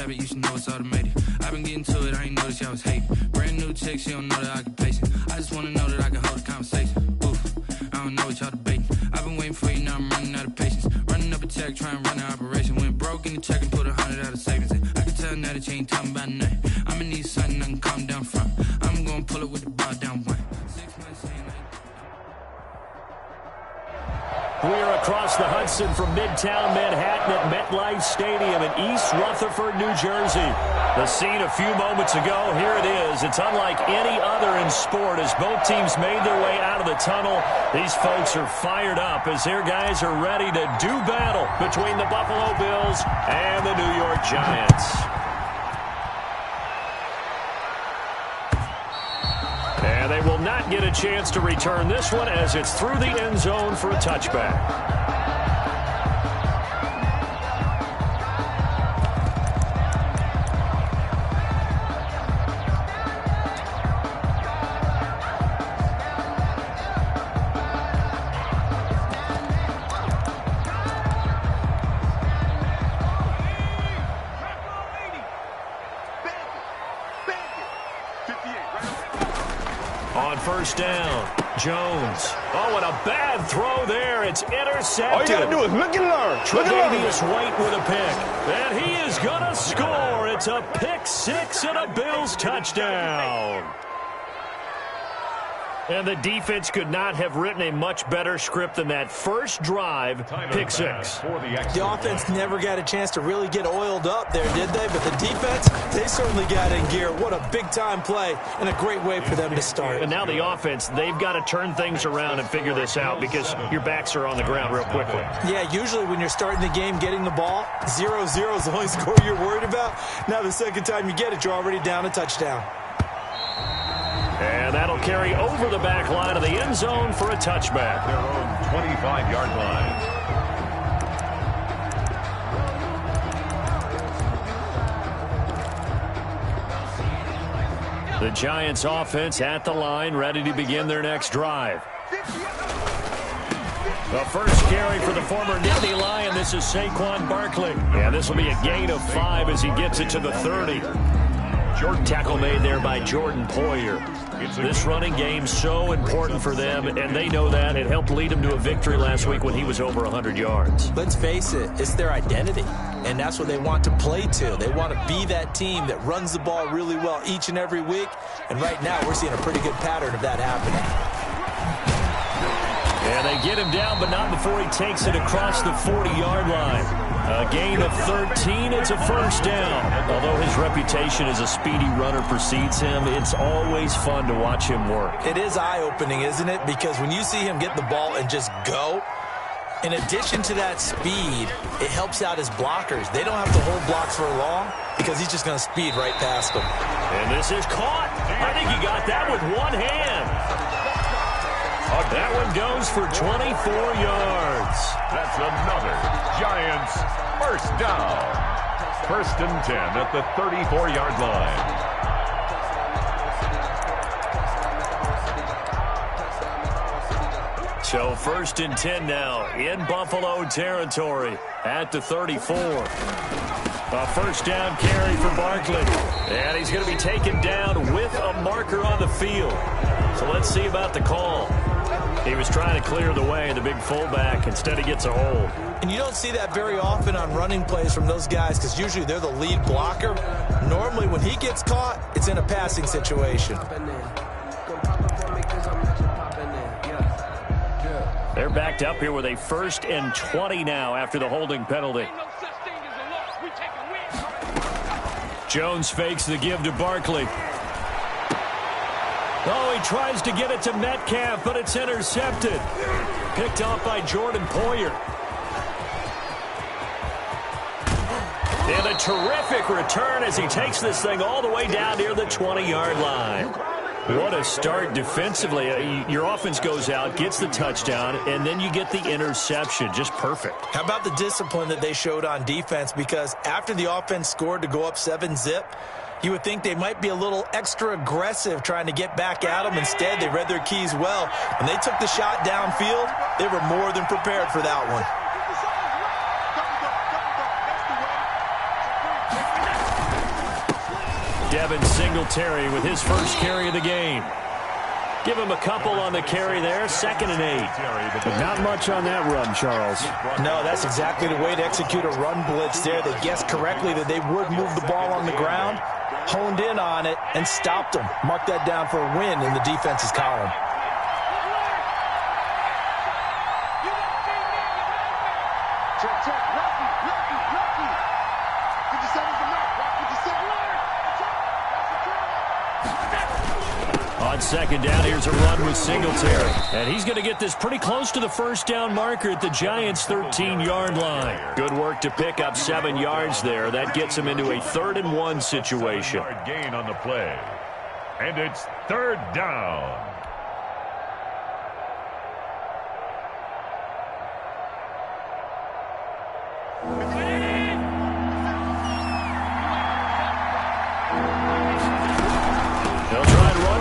You should know it's automated. I've been getting to it, I ain't noticed y'all was hating. Brand new chick, she don't know the occupation. I just wanna know that I can hold a conversation. Oof, I don't know what y'all debating. I've been waiting for you, now I'm running out of patience. Running up a check, trying to run an operation. Went broke in the check and put 100 out of savings in. I can tell now that you ain't talking about nothing. I'ma need something I can calm down from. I'm gonna pull it with the bar down one. 6 months saying We're across the Hudson from Midtown Manhattan at MetLife Stadium in East Rutherford, New Jersey. The scene a few moments ago, here it is. It's unlike any other in sport as both teams made their way out of the tunnel. These folks are fired up as their guys are ready to do battle between the Buffalo Bills and the New York Giants. And they will not get a chance to return this one as it's through the end zone for a touchback. On first down, Jones. Oh, and a bad throw there. It's intercepted. All you got to do is look and learn. Tre'Davious White with a pick. And he is going to score. It's a pick six and a Bills touchdown. And the defense could not have written a much better script than that first drive, pick six. The offense never got a chance to really get oiled up there, did they? But the defense, they certainly got in gear. What a big-time play and a great way for them to start. And now the offense, they've got to turn things around and figure this out because your backs are on the ground real quickly. Yeah, usually when you're starting the game getting the ball, 0-0 is the only score you're worried about. Now the second time you get it, you're already down a touchdown. And that'll carry over the back line of the end zone for a touchback. Their own 25-yard line. The Giants offense at the line, ready to begin their next drive. The first carry for the former Nittany Lion. This is Saquon Barkley. And this will be a gain of 5 as he gets it to the 30. Tackle made there by Jordan Poyer. This running game so important for them, and they know that. It helped lead them to a victory last week when he was over 100 yards. Let's face it, it's their identity, and that's what they want to play to. They want to be that team that runs the ball really well each and every week, and right now we're seeing a pretty good pattern of that happening. And they get him down, but not before he takes it across the 40-yard line. A gain of 13, it's a first down. Although his reputation as a speedy runner precedes him, it's always fun to watch him work. It is eye-opening, isn't it? Because when you see him get the ball and just go, in addition to that speed, it helps out his blockers. They don't have to hold blocks for long because he's just going to speed right past them. And this is caught. I think he got that with one hand. That one goes for 24 yards. That's another Giants first down. First and 10 at the 34-yard line. So first and 10 now in Buffalo territory at the 34. A first down carry for Barkley. And he's going to be taken down with a marker on the field. So let's see about the call. He was trying to clear the way, the big fullback. Instead, he gets a hold. And you don't see that very often on running plays from those guys because usually they're the lead blocker. Normally, when he gets caught, it's in a passing situation. They're backed up here with a first and 20 now after the holding penalty. Jones fakes the give to Barkley. Oh, he tries to get it to Metcalf, but it's intercepted. Picked off by Jordan Poyer. And a terrific return as he takes this thing all the way down near the 20-yard line. What a start defensively. Your offense goes out, gets the touchdown, and then you get the interception. Just perfect. How about the discipline that they showed on defense? Because after the offense scored to go up 7-zip, you would think they might be a little extra aggressive trying to get back at them. Instead, they read their keys well. When they took the shot downfield, they were more than prepared for that one. Devin Singletary with his first carry of the game. Give him a couple on the carry there, 2nd and 8. But not much on that run, Charles. No, that's exactly the way to execute a run blitz there. They guessed correctly that they would move the ball on the ground, honed in on it, and stopped them. Mark that down for a win in the defense's column. On 2nd down, here's a run with Singletary. And he's going to get this pretty close to the first down marker at the Giants' 13-yard line. Good work to pick up 7 yards there. That gets him into a 3rd and 1 situation. Gain on the play. And it's 3rd down.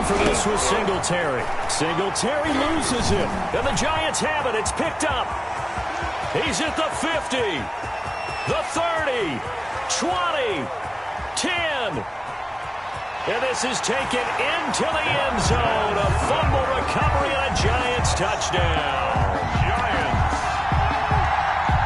For this was Singletary. Singletary loses it. And the Giants have it. It's picked up. He's at the 50, the 30, 20, 10. And this is taken into the end zone. A fumble recovery and a Giants touchdown. Giants.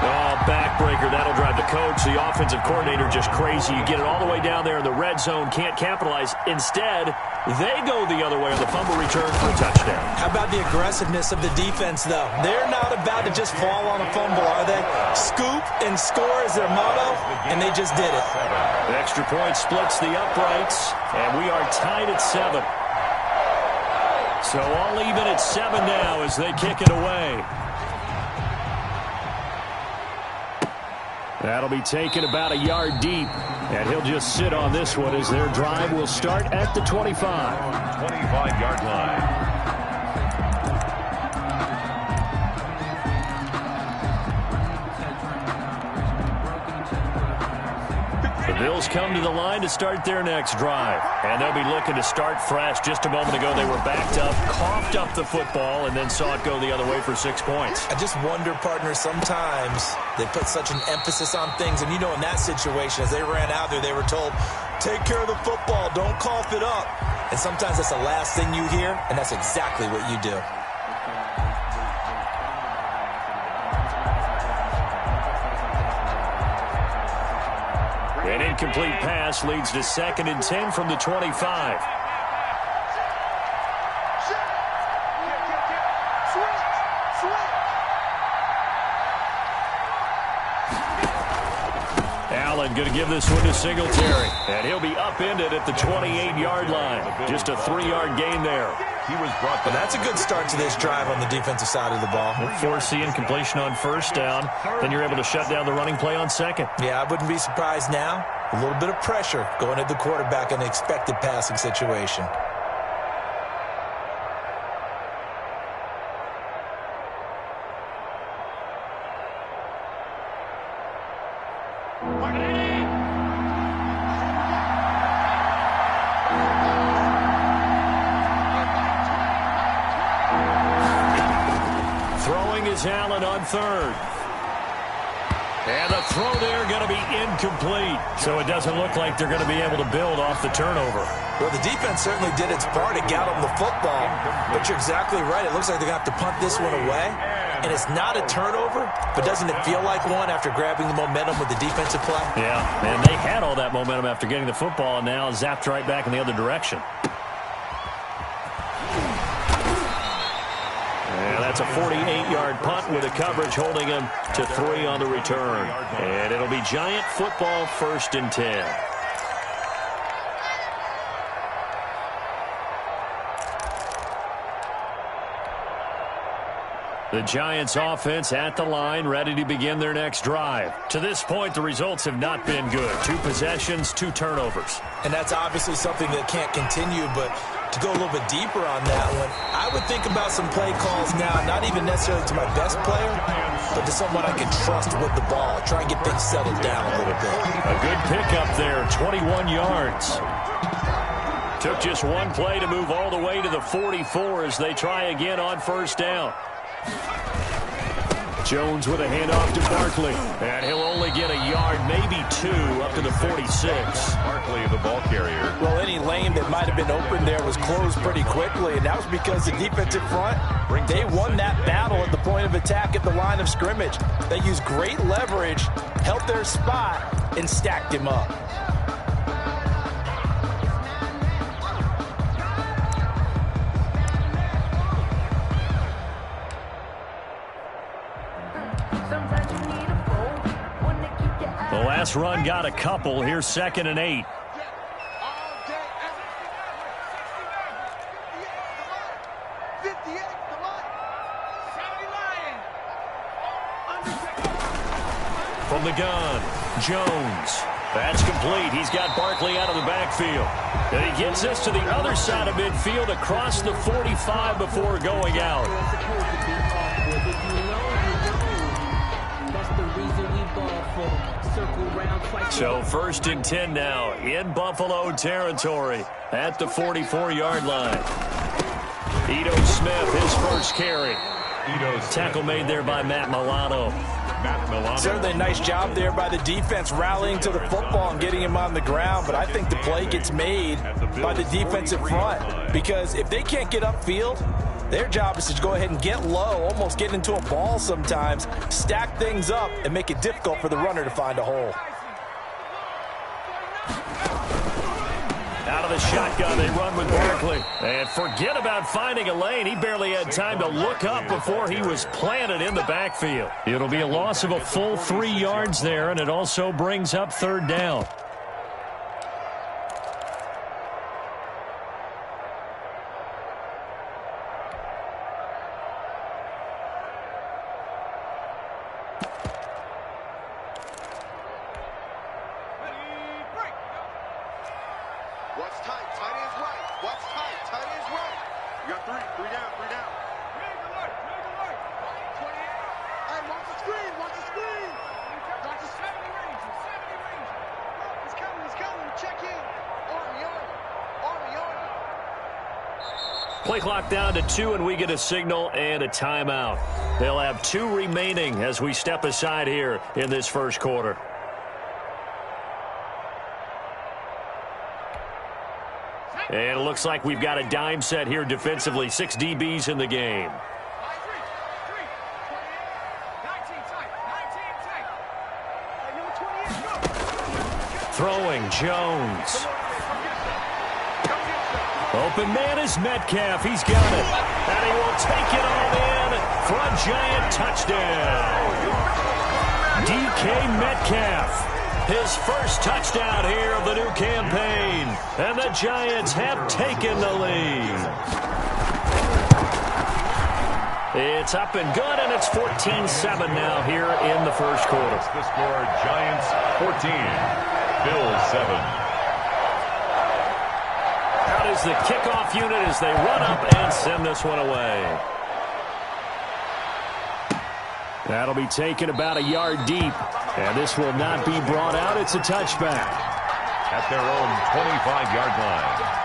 Oh, backbreaker. That'll drive the coach, the offensive coordinator, just crazy. You get it all the way down there in the red zone, can't capitalize. Instead, they go the other way on the fumble return for a touchdown. How about the aggressiveness of the defense, though? They're not about to just fall on a fumble, are they? Scoop and score is their motto, and they just did it. The extra point splits the uprights, and we are tied at 7. So all even at 7 now as they kick it away. That'll be taken about a yard deep, and he'll just sit on this one as their drive will start at the 25. 25-yard line. The Bills come to the line to start their next drive, and they'll be looking to start fresh. Just a moment ago, they were backed up, coughed up the football, and then saw it go the other way for 6 points. I just wonder, partner, sometimes they put such an emphasis on things, and you know in that situation, as they ran out there, they were told, take care of the football, don't cough it up. And sometimes that's the last thing you hear, and that's exactly what you do. An incomplete pass leads to 2nd and 10 from the 25. Allen going to give this one to Singletary. And he'll be upended at the 28-yard line. Just a 3-yard gain there. He was brought But that's a good start to this drive on the defensive side of the ball. Force the incompletion on 1st down. Then you're able to shut down the running play on 2nd. Yeah, I wouldn't be surprised now. A little bit of pressure going at the quarterback in an expected passing situation. Allen on 3rd. And the throw there going to be incomplete. So it doesn't look like they're going to be able to build off the turnover. Well, the defense certainly did its part to get them the football. But you're exactly right. It looks like they're going to have to punt this one away. And it's not a turnover, but doesn't it feel like one after grabbing the momentum with the defensive play? Yeah, and they had all that momentum after getting the football and now zapped right back in the other direction. That's a 48-yard punt with a coverage holding him to 3 on the return. And it'll be Giant football 1st and 10. The Giants offense at the line, ready to begin their next drive. To this point, the results have not been good. 2 possessions, 2 turnovers. And that's obviously something that can't continue, but to go a little bit deeper on that one, I would think about some play calls now, not even necessarily to my best player, but to someone I can trust with the ball. Try and get things settled down a little bit. A good pickup there, 21 yards. Took just one play to move all the way to the 44 as they try again on first down. Jones with a handoff to Barkley. And he'll only get a yard, maybe 2, up to the 46. Barkley, the ball carrier. Well, any lane that might have been open there was closed pretty quickly, and that was because the defensive front, they won that battle at the point of attack at the line of scrimmage. They used great leverage, held their spot, and stacked him up. The last run got a couple. Here's 2nd and 8. From the gun, Jones. That's complete. He's got Barkley out of the backfield. And he gets us to the other side of midfield across the 45 before going out. So 1st and 10 now in Buffalo territory at the 44-yard line. Ito Smith, his first carry. Tackle made there by Matt Milano. Certainly a nice job there by the defense rallying to the football and getting him on the ground, but I think the play gets made by the defensive front because if they can't get upfield, their job is to go ahead and get low, almost get into a ball sometimes, stack things up, and make it difficult for the runner to find a hole. Out of the shotgun, they run with Barkley. And forget about finding a lane. He barely had time to look up before he was planted in the backfield. It'll be a loss of a full 3 yards there, and it also brings up 3rd down. What's tight? Tight ends right. What's tight? Tight ends right. You got 3. 3 down. 3 down. Make the work. 28. Hey, watch the screen. Watch the screen. Watch the 70 range. 70 range. He's coming. He's coming. Check in. Army. Play clock down to 2, and we get a signal and a timeout. They'll have 2 remaining as we step aside here in this first quarter. And it looks like we've got a dime set here defensively. 6 DBs in the game. Throwing, Jones. Open man is Metcalf. He's got it. And he will take it all in for a giant touchdown. DK Metcalf. His first touchdown here of the new campaign. And the Giants have taken the lead. It's up and good, and it's 14-7 now here in the first quarter. The score, Giants 14, Bills 7. Out is the kickoff unit as they run up and send this one away. That'll be taken about a yard deep. And this will not be brought out. It's a touchback. At their own 25-yard line.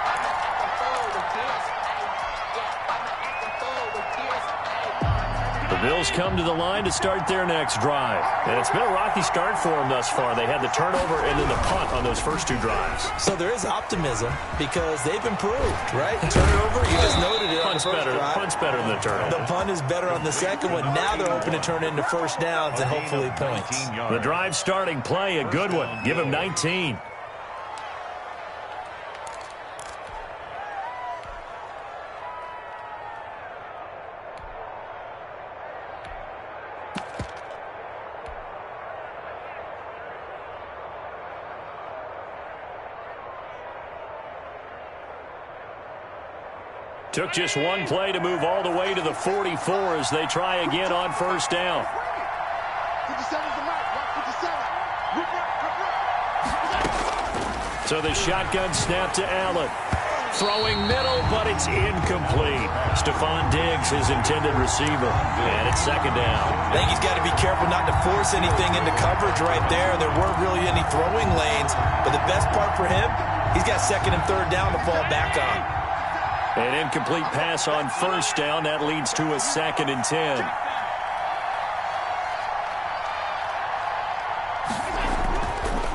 The Bills come to the line to start their next drive. And it's been a rocky start for them thus far. They had the turnover and then the punt on those first 2 drives. So there is optimism because they've improved, right? Turnover, you just noted it. Punt's better than the turnover. The punt is better on the second one. Now they're hoping to turn into first downs and hopefully points. The drive starting play, a good one. Give him 19. Took just one play to move all the way to the 44 as they try again on first down. 57's the mark. 57. So the shotgun snap to Allen. Throwing middle, but it's incomplete. Stephon Diggs, his intended receiver. And it's second down. I think he's got to be careful not to force anything into coverage right there. There weren't really any throwing lanes. But the best part for him, he's got second and third down to fall back on. An incomplete pass on first down. That leads to a 2nd and 10.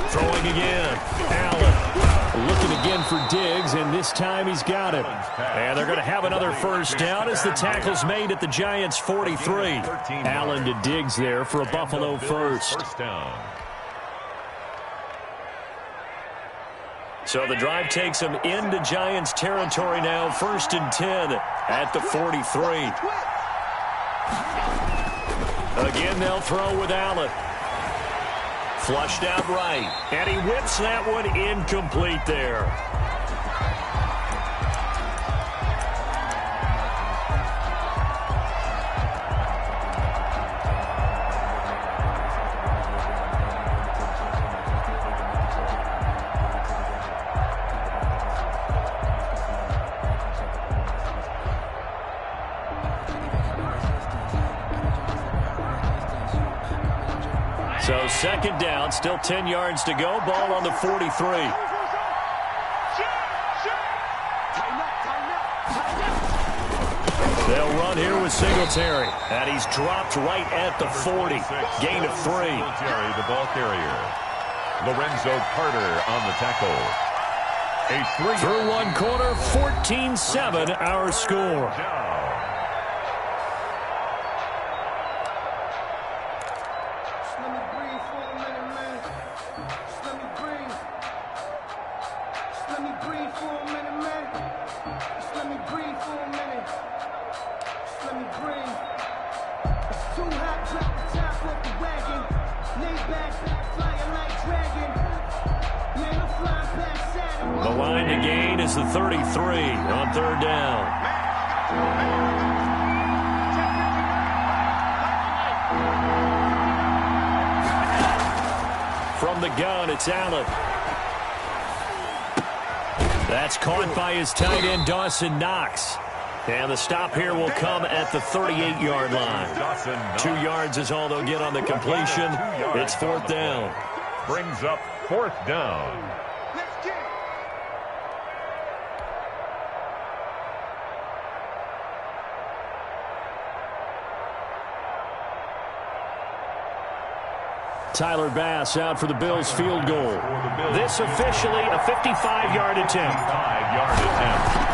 Throwing again. Allen. Looking again for Diggs, and this time he's got it. And they're going to have another first down as the tackle's made at the Giants' 43. Allen to Diggs there for a Buffalo first. So the drive takes them into Giants territory now. 1st and 10 at the 43. Again, they'll throw with Allen. Flushed out right, and he whips that one incomplete there. So second down, still 10 yards to go. Ball on the 43. They'll run here with Singletary. And he's dropped right at the 40. Gain of 3. Singletary, the ball carrier. Lorenzo Carter on the tackle. Through one quarter, 14-7 our score. The line to gain is the 33 on third down. From the gun, it's Allen. That's caught by his tight end, Dawson Knox. And the stop here will come at the 38-yard line. 2 yards is all they'll get on the completion. It's fourth down. Brings up fourth down. Tyler Bass out for the Bills field goal. This officially a 55-yard attempt. 5-yard attempt.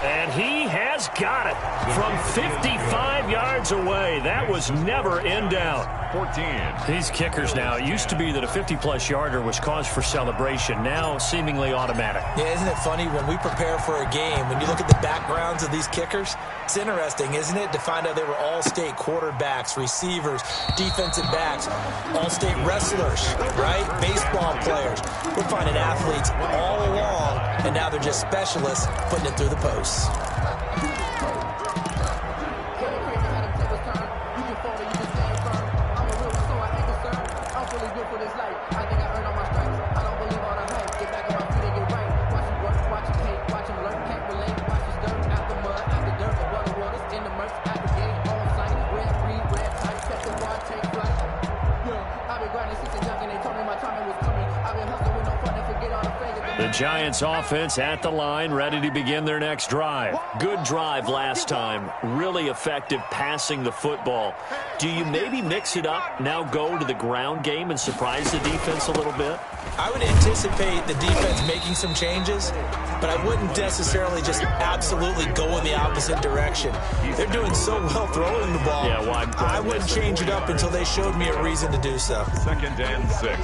And he has got it from 55 yards away. That was never in doubt. 14. These kickers now, it used to be that a 50-plus yarder was cause for celebration. Now seemingly automatic. Yeah, isn't it funny when we prepare for a game, when you look at the backgrounds of these kickers, it's interesting, isn't it, to find out they were all-state quarterbacks, receivers, defensive backs, all-state wrestlers, right? Baseball players. We're finding athletes all along, and now they're just specialists putting it through the posts. The Giants offense at the line, ready to begin their next drive. Good drive last time. Really effective passing the football. Do you maybe mix it up, now go to the ground game and surprise the defense a little bit? I would anticipate the defense making some changes, but I wouldn't necessarily just absolutely go in the opposite direction. They're doing so well throwing the ball. Yeah, why I wouldn't change it up until they showed me a reason to do so. 2nd and 6.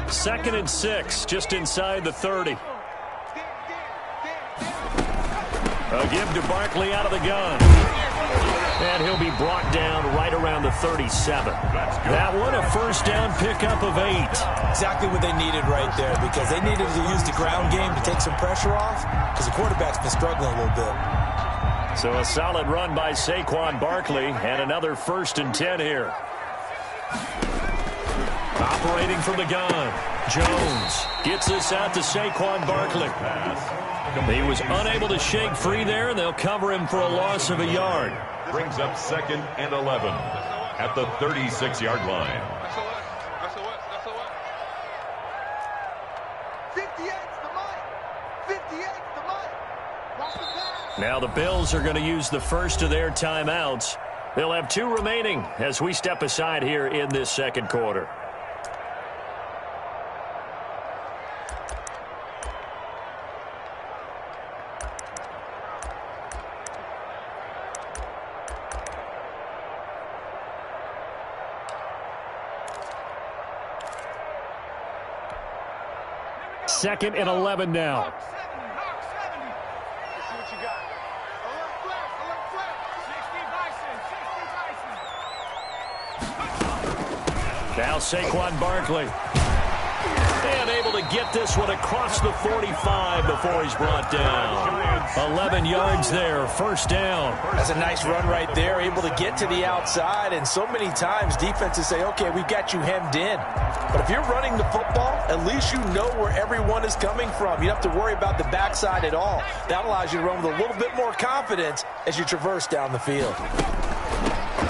Second and 6, just inside the 30. A give to Barkley out of the gun. And he'll be brought down right around the 37. That one, a first down pickup of 8. Exactly what they needed right there, because they needed to use the ground game to take some pressure off, because the quarterback's been struggling a little bit. So a solid run by Saquon Barkley, and another 1st and 10 here. Operating from the gun, Jones gets this out to Saquon Barkley. He was unable to shake free there, and they'll cover him for a loss of a yard. Brings up 2nd and 11 at the 36-yard line. 58's the mic. 58's the mic. Watch the pass. Now the Bills are going to use the first of their timeouts. They'll have 2 remaining as we step aside here in this second quarter. Second and 11 now. Let's see what you got. Alert flash, alert flash. 60 bison, 60 bison. Now Saquon Barkley. And able to get this one across the 45 before he's brought down. 11 yards there, first down. That's a nice run right there, able to get to the outside, and so many times defenses say, okay, we've got you hemmed in. But if you're running the football, at least you know where everyone is coming from. You don't have to worry about the backside at all. That allows you to run with a little bit more confidence as you traverse down the field.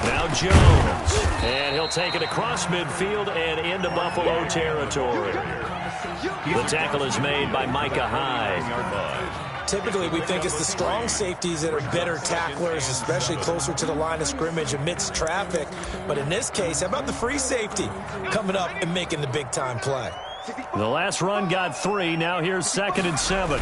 Now Jones, and he'll take it across midfield and into Buffalo territory. The tackle is made by Micah Hyde. Typically, we think it's the strong safeties that are better tacklers, especially closer to the line of scrimmage amidst traffic. But in this case, how about the free safety coming up and making the big-time play? The last run got 3. Now here's 2nd and 7.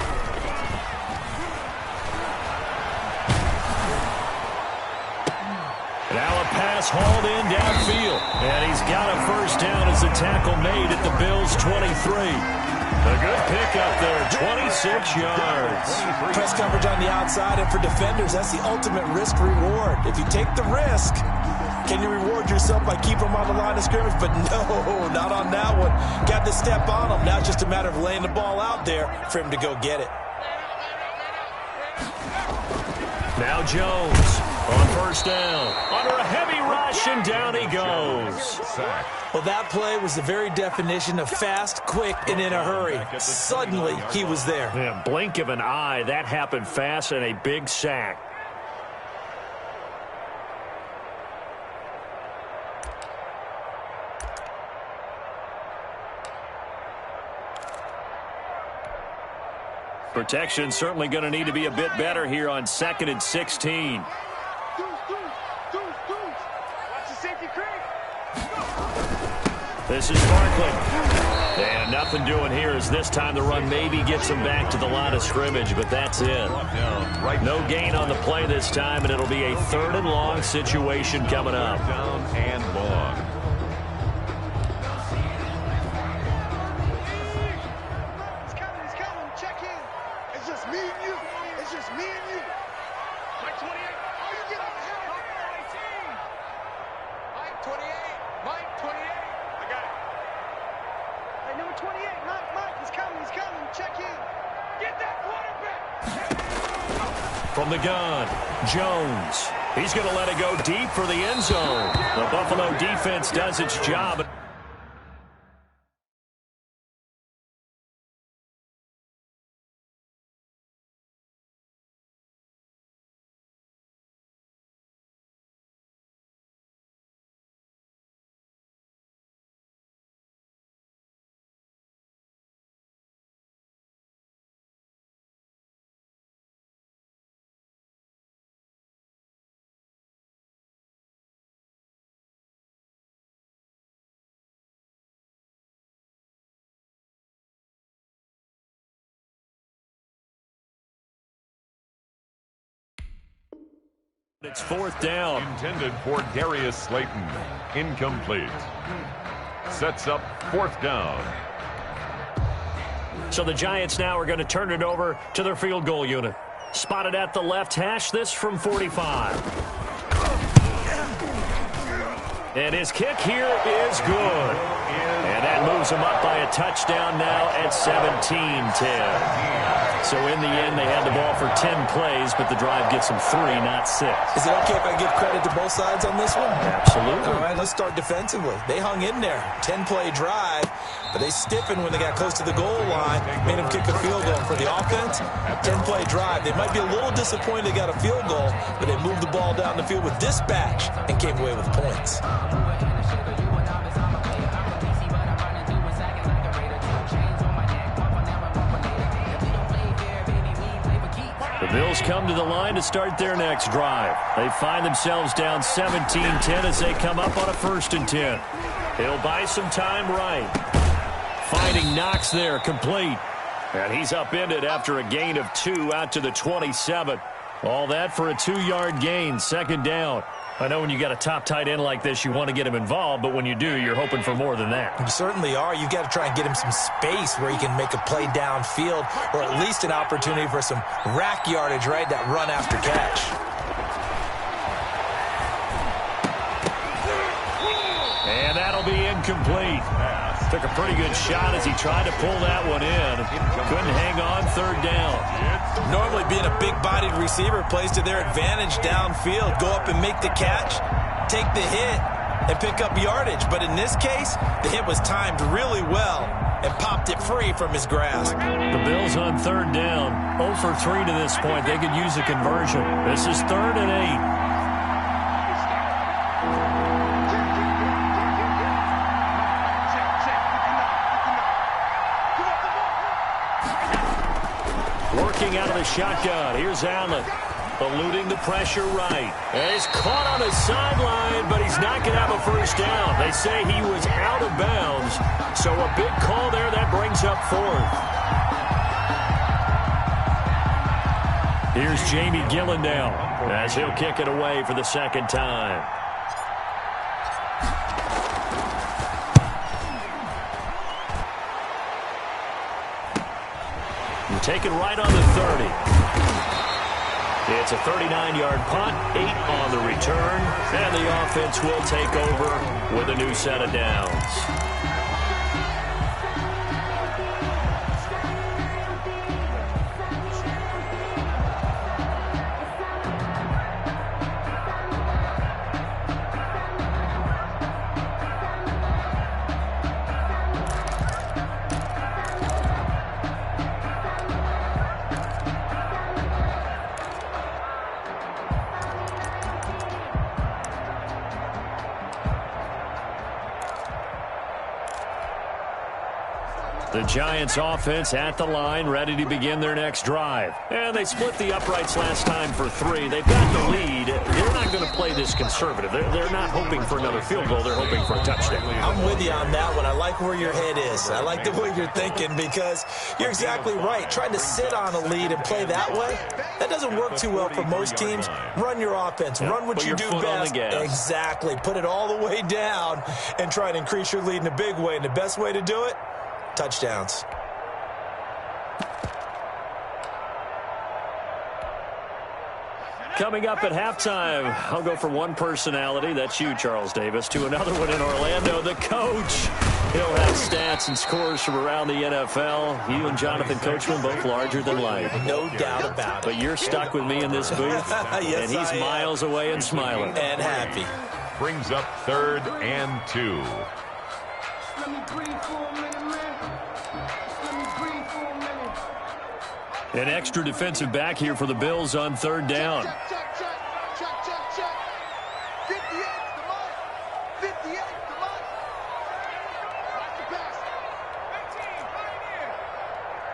Now a pass hauled in downfield. And he's got a first down as the tackle made at the Bills' 23. A good pickup there, 26 yards. Press coverage on the outside, and for defenders, that's the ultimate risk-reward. If you take the risk, can you reward yourself by keeping them on the line of scrimmage? But no, not on that one. Got to step on them. Now it's just a matter of laying the ball out there for him to go get it. Now Jones on first down. Under a heavy rush, and down he goes. Well, that play was the very definition of fast, quick, and in a hurry. Suddenly, he was there. Yeah, blink of an eye, that happened fast, and a big sack. Protection certainly going to need to be a bit better here on 2nd and 16. This is Barkley. And nothing doing here as this time the run maybe gets him back to the line of scrimmage, but that's it. No gain on the play this time, and it'll be a 3rd and long situation coming up. Down and long. He's coming. Check in. It's just me and you. It's just me and you. Mike 28. Oh, you get up ahead. Mike 28. Mike 28. I got it. Hey, number 28. Mike. He's coming. Check in. Get that quarterback. From the gun, Jones. He's going to let it go deep for the end zone. The Buffalo defense does its job. It's 4th down. Intended for Darius Slayton. Incomplete. Sets up 4th down. So the Giants now are going to turn it over to their field goal unit. Spotted at the left hash, this from 45. And his kick here is good. And that moves him up by a touchdown now at 17-10. So in the end, they had the ball for 10 plays, but the drive gets them 3, not 6. Is it okay if I give credit to both sides on this one? Absolutely. All right, let's start defensively. They hung in there. 10-play drive, but they stiffened when they got close to the goal line, made them kick a field goal. For the offense, 10-play drive. They might be a little disappointed they got a field goal, but they moved the ball down the field with dispatch and came away with points. The Bills come to the line to start their next drive. They find themselves down 17-10 as they come up on a 1st and 10. He'll buy some time right. Finding Knox there, complete. And he's upended after a gain of 2 out to the 27. All that for a 2-yard gain, 2nd down. I know when you got a top tight end like this, you want to get him involved, but when you do, you're hoping for more than that. You certainly are. You've got to try and get him some space where he can make a play downfield, or at least an opportunity for some rack yardage, right? That run after catch. And that'll be incomplete. Took a pretty good shot as he tried to pull that one in. Couldn't hang on, 3rd down. Normally being a big-bodied receiver plays to their advantage downfield. Go up and make the catch, take the hit, and pick up yardage. But in this case, the hit was timed really well and popped it free from his grasp. The Bills on 3rd down. 0 for 3 to this point. They could use a conversion. This is 3rd and 8. Working out of the shotgun. Here's Allen. Eluding the pressure right. And he's caught on the sideline, but he's not going to have a 1st down. They say he was out of bounds. So a big call there. That brings up 4th. Here's Jamie Gillendow as he'll kick it away for the 2nd time. Taken right on the 30. It's a 39-yard punt, 8 on the return, and the offense will take over with a new set of downs. The Giants offense at the line, ready to begin their next drive. And they split the uprights last time for 3. They've got the lead. They're not going to play this conservative. They're not hoping for another field goal. They're hoping for a touchdown. I'm with you on that one. I like where your head is. I like the way you're thinking because you're exactly right. Trying to sit on a lead and play that way, that doesn't work too well for most teams. Run your offense. Run what you do best. Exactly. Put it all the way down and try and increase your lead in a big way. And the best way to do it, touchdowns. Coming up at halftime, I'll go from one personality, that's you, Charles Davis, to another one in Orlando, the coach. He'll have stats and scores from around the NFL. You and Jonathan Coachman both larger than life. No doubt about it. But you're stuck with me in this booth, yes, and he's miles away and smiling. And happy. Brings up 3rd and 2. An extra defensive back here for the Bills on 3rd down. Check. 58, come on. 58, come on. Watch the pass. 15, right here.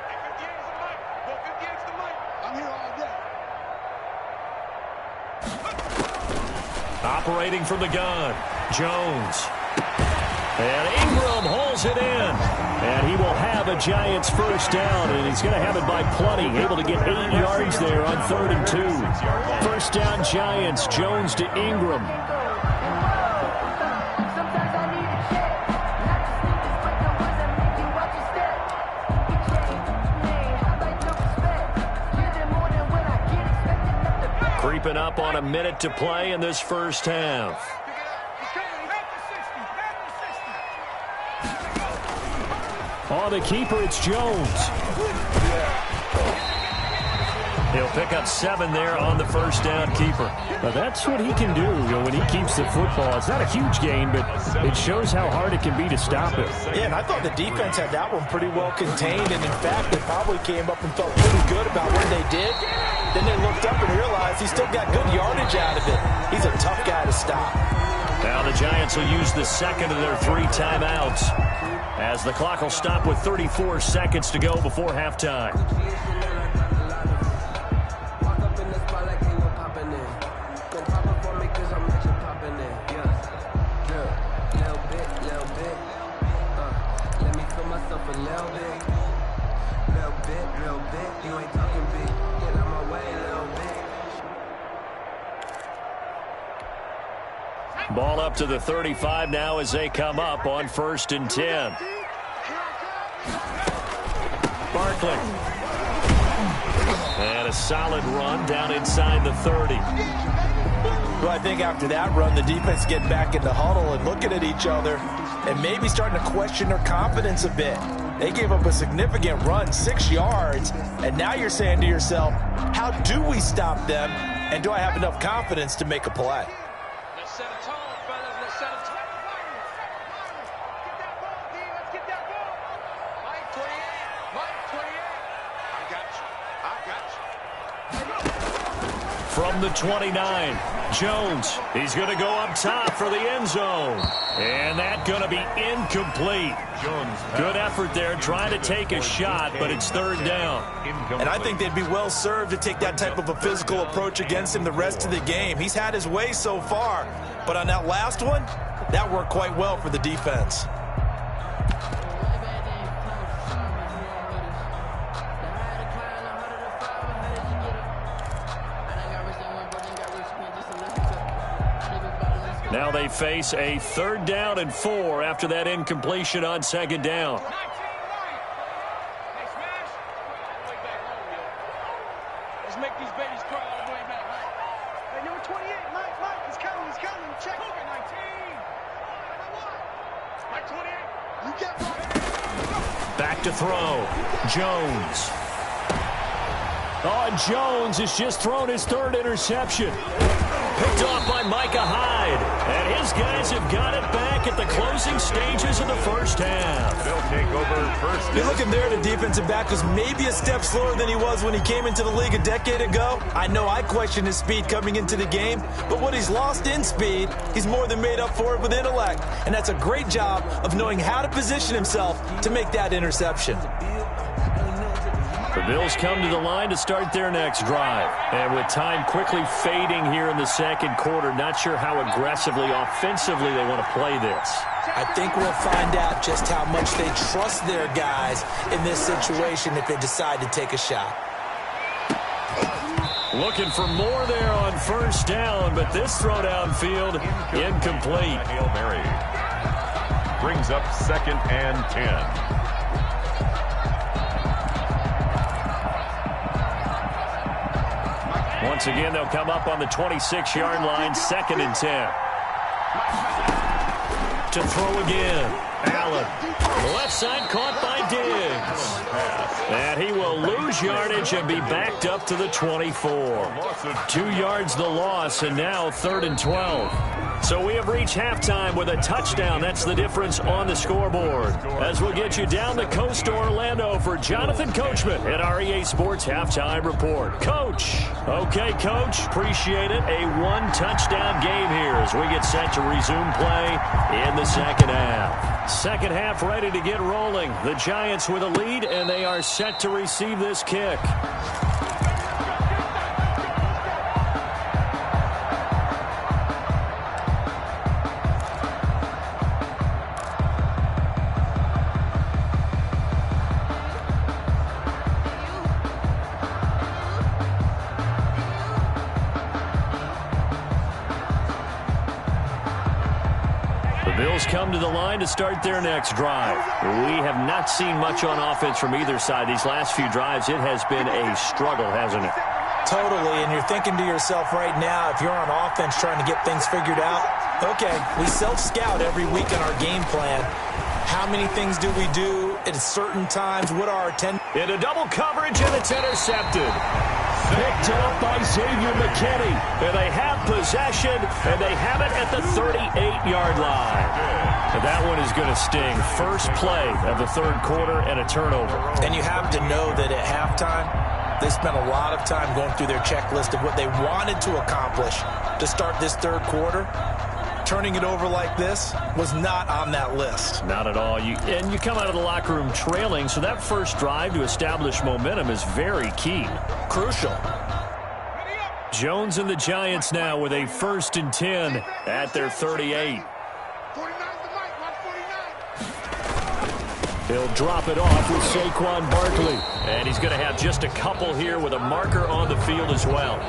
Hey, 58 is the mic. Go 58 is the mic. I'm here all day. Operating from the gun, Jones. And Ingram holds it in. And he will have a Giants 1st down, and he's going to have it by plenty. Able to get 8 yards there on 3rd and 2. 1st down Giants, Jones to Ingram. Creeping up on a minute to play in this 1st half. On the keeper, it's Jones. He'll pick up 7 there on the first down keeper. Now that's what he can do when he keeps the football. It's not a huge gain, but it shows how hard it can be to stop it. Yeah, and I thought the defense had that one pretty well contained, and in fact, they probably came up and felt pretty good about what they did. Then they looked up and realized he still got good yardage out of it. He's a tough guy to stop. Now the Giants will use the second of their 3 timeouts as the clock will stop with 34 seconds to go before halftime. Ball up to the 35 now as they come up on 1st and 10. Barkley. And a solid run down inside the 30. Well, I think after that run, the defense get back in the huddle and looking at each other and maybe starting to question their confidence a bit. They gave up a significant run, 6 yards, and now you're saying to yourself, how do we stop them, and do I have enough confidence to make a play? Let's set a tone, fellas. Let's set a tone. Get that ball, D. Let's get that ball. Mike 28. Mike 28. I got you. From the 29, Jones. He's going to go up top for the end zone. And that's going to be incomplete. Good effort there trying to take a shot, but it's 3rd down. And I think they'd be well served to take that type of a physical approach against him the rest of the game. He's had his way so far, but on that last one, that worked quite well for the defense. Now they face a 3rd down and 4 after that incompletion on 2nd down. Let's make these babies cry all the way back. Hey, number 28, Mike, he's coming. Check. 19. Mike 28. You get one. Back to throw. Jones. Oh, and Jones has just thrown his 3rd interception. Picked off by Micah Hyde. And his guys have got it back at the closing stages of the first half. They'll take over first. You're looking there, the defensive back was maybe a step slower than he was when he came into the league a decade ago. I know I questioned his speed coming into the game, but what he's lost in speed, he's more than made up for it with intellect. And that's a great job of knowing how to position himself to make that interception. The Bills come to the line to start their next drive. And with time quickly fading here in the 2nd quarter, not sure how aggressively, offensively they want to play this. I think we'll find out just how much they trust their guys in this situation if they decide to take a shot. Looking for more there on 1st down, but this throw downfield incomplete. Hail Mary brings up 2nd and 10. Once again, they'll come up on the 26-yard line, 2nd and 10. To throw again. Allen. Left side caught by Diggs. And he will lose yardage and be backed up to the 24. 2 yards the loss, and now 3rd and 12. So we have reached halftime with a touchdown. That's the difference on the scoreboard. As we'll get you down the coast to Orlando for Jonathan Coachman at our EA Sports Halftime Report. Coach. Okay, Coach. Appreciate it. A 1-touchdown game here as we get set to resume play in the 2nd half. 2nd half ready to get rolling. The Giants with a lead, and they are set to receive this kick. Bills come to the line to start their next drive. We have not seen much on offense from either side. These last few drives, it has been a struggle, hasn't it? Totally, and you're thinking to yourself right now, if you're on offense trying to get things figured out, okay, we self-scout every week on our game plan. How many things do we do at certain times. What are our 10? Into double coverage, and it's intercepted. Picked up by Xavier McKinney. And they have possession, and they have it at the 38-yard line. And that one is going to sting. First play of the third quarter and a turnover. And you have to know that at halftime, they spent a lot of time going through their checklist of what they wanted to accomplish to start this third quarter. Turning it over like this was not on that list. Not at all. You come out of the locker room trailing, so that first drive to establish momentum is very key. Crucial. Jones and the Giants now with a 1st and 10 at their 38. He'll drop it off with Saquon Barkley. And he's going to have just a couple here with a marker on the field as well.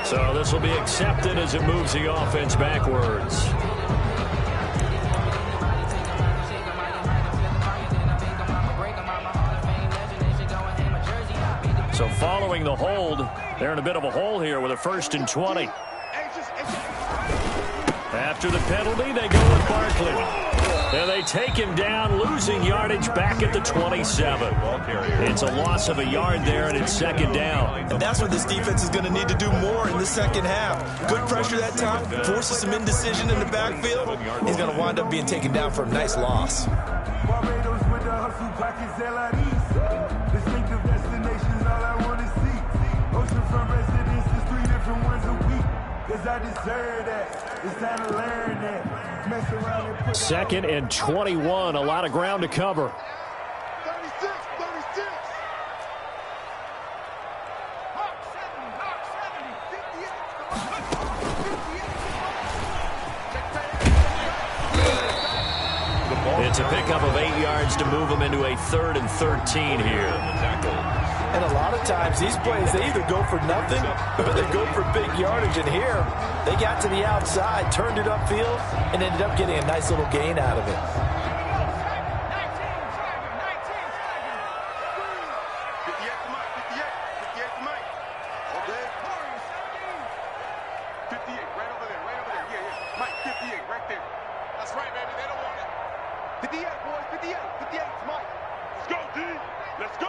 So this will be accepted as it moves the offense backwards. So following the hold, they're in a bit of a hole here with a 1st and 20. After the penalty, they go with Barkley. And they take him down, losing yardage back at the 27. It's a loss of a yard there, and it's 2nd down. And that's what this defense is going to need to do more in the second half. Good pressure that time, forces some indecision in the backfield. He's going to wind up being taken down for a nice loss. I deserve that. It's time to learn that. Mess around and put 2nd and 21. A lot of ground to cover. 36. It's a pickup of 8 yards to move them into a 3rd and 13 here. And a lot of times these plays, they either go for nothing or they go for big yardage. And here, they got to the outside, turned it upfield, and ended up getting a nice little gain out of it. 58, right over there. Yeah. Mike, 58, right there. That's right, baby. They don't want it. 58, boys, 58. 58, Mike. Let's go, D. Let's go.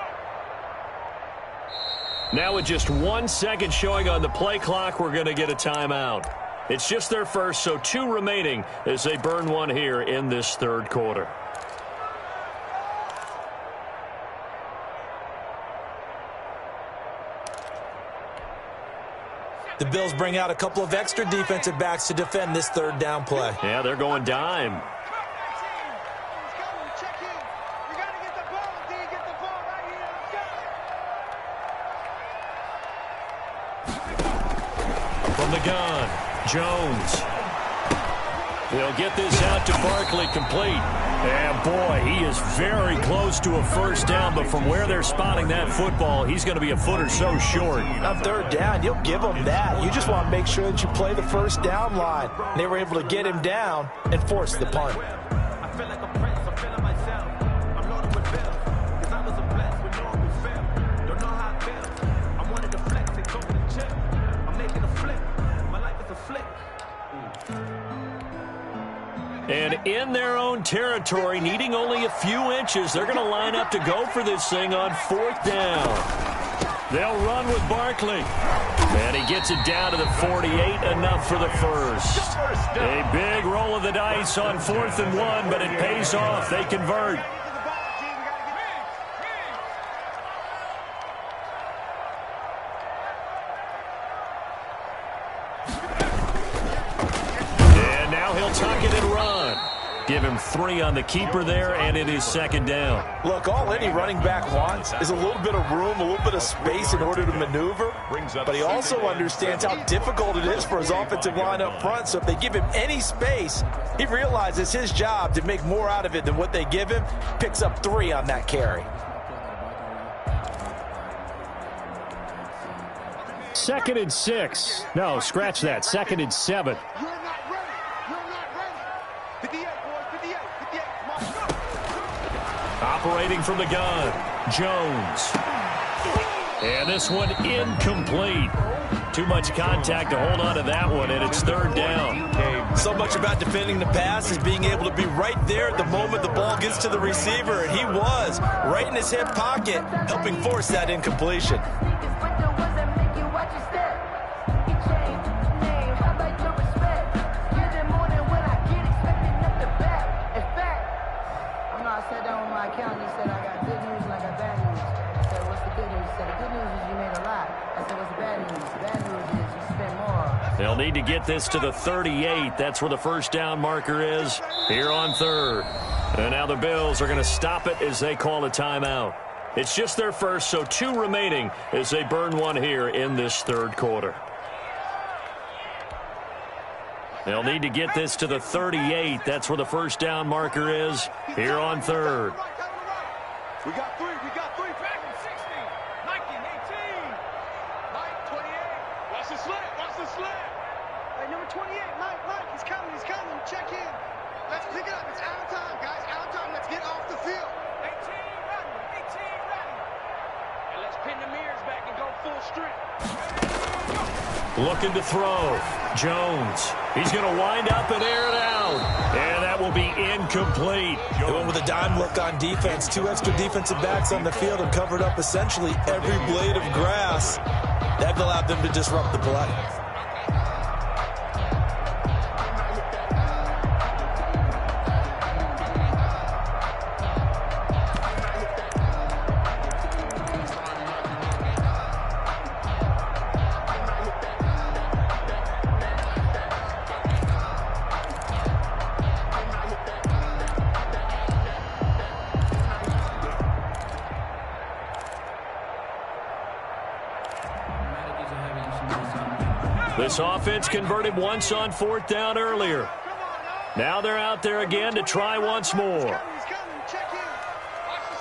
Now with just 1 second showing on the play clock, we're going to get a timeout. It's just their first, so 2 remaining as they burn one here in this third quarter. The Bills bring out a couple of extra defensive backs to defend this 3rd down play. Yeah, they're going dime. From the gun, Jones. He'll get this out to Barkley complete. And boy, he is very close to a 1st down, but from where they're spotting that football, he's going to be a foot or so short. On 3rd down, you'll give him that. You just want to make sure that you play the 1st down line. They were able to get him down and force the punt. And in their own territory, needing only a few inches, they're going to line up to go for this thing on 4th down. They'll run with Barkley. And he gets it down to the 48, enough for the first. A big roll of the dice on 4th and 1, but it pays off. They convert. And now he'll tuck it and run. Give him 3 on the keeper there, and it is 2nd down. Look, all any running back wants is a little bit of room, a little bit of space in order to maneuver. But he also understands how difficult it is for his offensive line up front. So if they give him any space, he realizes his job to make more out of it than what they give him. Picks up 3 on that carry. 2nd and 6. No, scratch that. 2nd and 7. You're not ready. You're not ready. 58, boys, 58. 58. Come on. Operating from the gun, Jones. And this one incomplete. Too much contact to hold on to that one, and it's 3rd down. So much about defending the pass is being able to be right there at the moment the ball gets to the receiver, and he was right in his hip pocket, helping force that incompletion. They'll need to get this to the 38. That's where the first down marker is here on third. And now the Bills are going to stop it as they call a timeout. It's just their first, so 2 remaining as they burn one here in this third quarter. They'll need to get this to the 38. That's where the first down marker is here on third. We got 3. Back in 16. Mike in 18. Mike 28. Watch the slant. Hey, number 28. Mike. He's coming. Check in. Let's pick it up. It's out of time, guys. Out of time. Let's get off the field. 18 ready. And let's pin the mirrors back and go full strength. Looking to throw. Jones. He's going to wind up and air it out. And that will be incomplete. They went with a dime look on defense. 2 extra defensive backs on the field and covered up essentially every blade of grass. That allowed them to disrupt the play. This offense converted once on 4th down earlier. Now they're out there again to try once more. He's coming. Check in. Watch the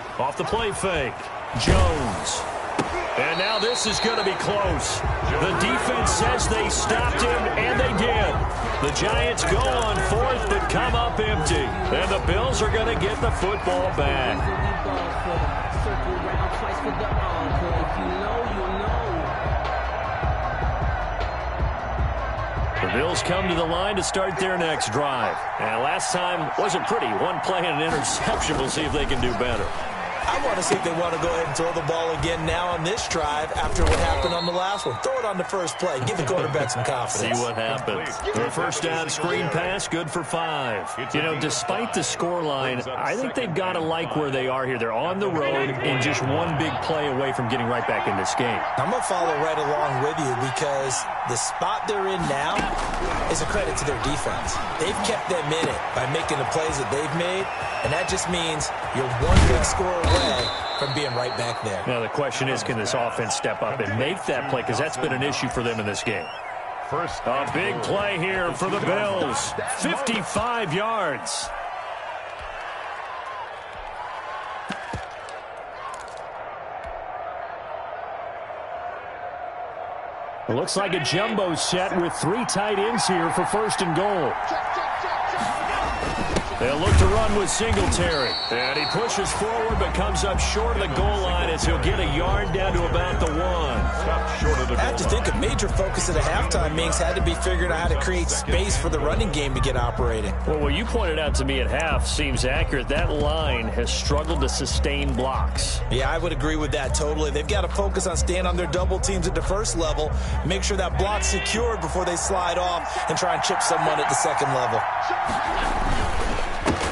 slant. Off the play fake. Jones. And now this is going to be close. The defense says they stopped him, and they did. The Giants go on 4th, but come up empty. And the Bills are going to get the football back. The Bills come to the line to start their next drive. And last time wasn't pretty. 1 play and an interception. We'll see if they can do better. I want to see if they want to go ahead and throw the ball again now on this drive after what happened on the last one. Throw it on the first play. Give the quarterback some confidence. See what happens. The first down screen pass, good for 5. You know, despite the scoreline, I think they've got to like where they are here. They're on the road and just 1 big play away from getting right back in this game. I'm going to follow right along with you because the spot they're in now is a credit to their defense. They've kept them in it by making the plays that they've made, and that just means you're 1 big score away from being right back there. Now the question is, can this offense step up and make that play? Because that's been an issue for them in this game. A big play here for the Bills. 55 yards. It looks like a jumbo set with 3 tight ends here for 1st and goal. They'll look to run with Singletary. And he pushes forward but comes up short of the goal line as he'll get a yard down to about the 1. I have to think a major focus at a halftime means had to be figuring out how to create space for the running game to get operating. Well, what you pointed out to me at half seems accurate. That line has struggled to sustain blocks. Yeah, I would agree with that totally. They've got to focus on staying on their double teams at the first level, make sure that block's secured before they slide off and try and chip someone at the second level.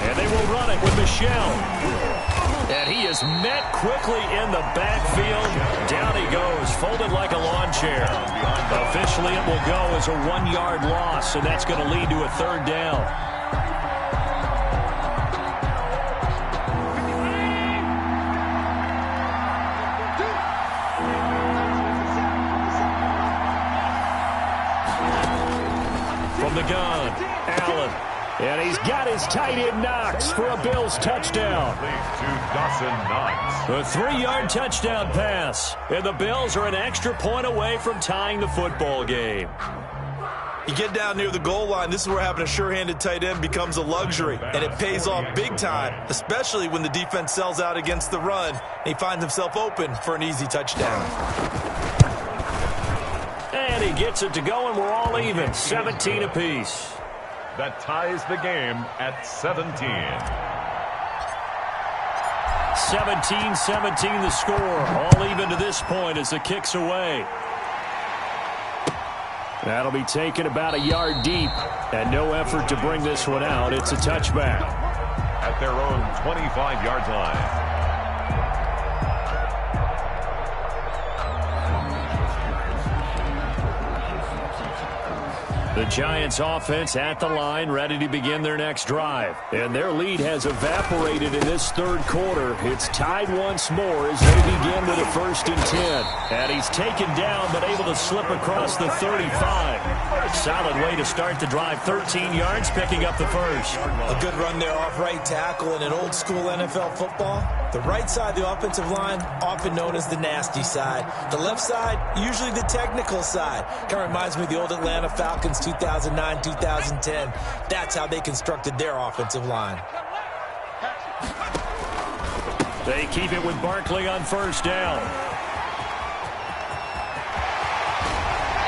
And they will run it with Michel. And he is met quickly in the backfield. Down he goes, folded like a lawn chair. Officially, it will go as a 1-yard loss, and that's going to lead to a 3rd down. From the gun, Allen. And he's got his tight end Knox for a Bills touchdown. A 3-yard touchdown pass. And the Bills are an extra point away from tying the football game. You get down near the goal line, this is where having a sure-handed tight end becomes a luxury, and it pays off big time, especially when the defense sells out against the run, and he finds himself open for an easy touchdown. And he gets it to go, and we're all even, 17 apiece. That ties the game at 17. 17-17 the score. All even to this point as the kick's away. That'll be taken about a yard deep. And no effort to bring this one out. It's a touchback. At their own 25-yard line. The Giants offense at the line, ready to begin their next drive. And their lead has evaporated in this third quarter. It's tied once more as they begin with a 1st and 10. And he's taken down but able to slip across the 35. Solid way to start the drive. 13 yards, picking up the first. A good run there off right tackle in an old school NFL football. The right side of the offensive line, often known as the nasty side. The left side, usually the technical side. Kind of reminds me of the old Atlanta Falcons 2009-2010. That's how they constructed their offensive line. They keep it with Barkley on 1st down.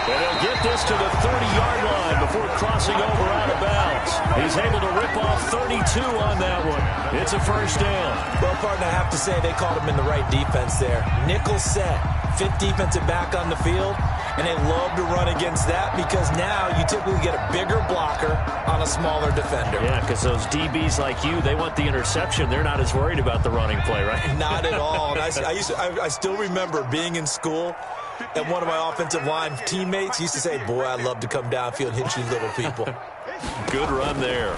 And they'll get this to the 30-yard line before crossing over out of bounds. He's able to rip off 32 on that one. It's a 1st down. Well, partner, I have to say they caught him in the right defense there. Nickel set, 5th defensive back on the field, and they love to run against that because now you typically get a bigger blocker on a smaller defender. Yeah, because those DBs like you, they want the interception. They're not as worried about the running play, right? Not at all. And I still remember being in school, and one of my offensive line teammates used to say, boy, I'd love to come downfield and hit you little people. Good run there.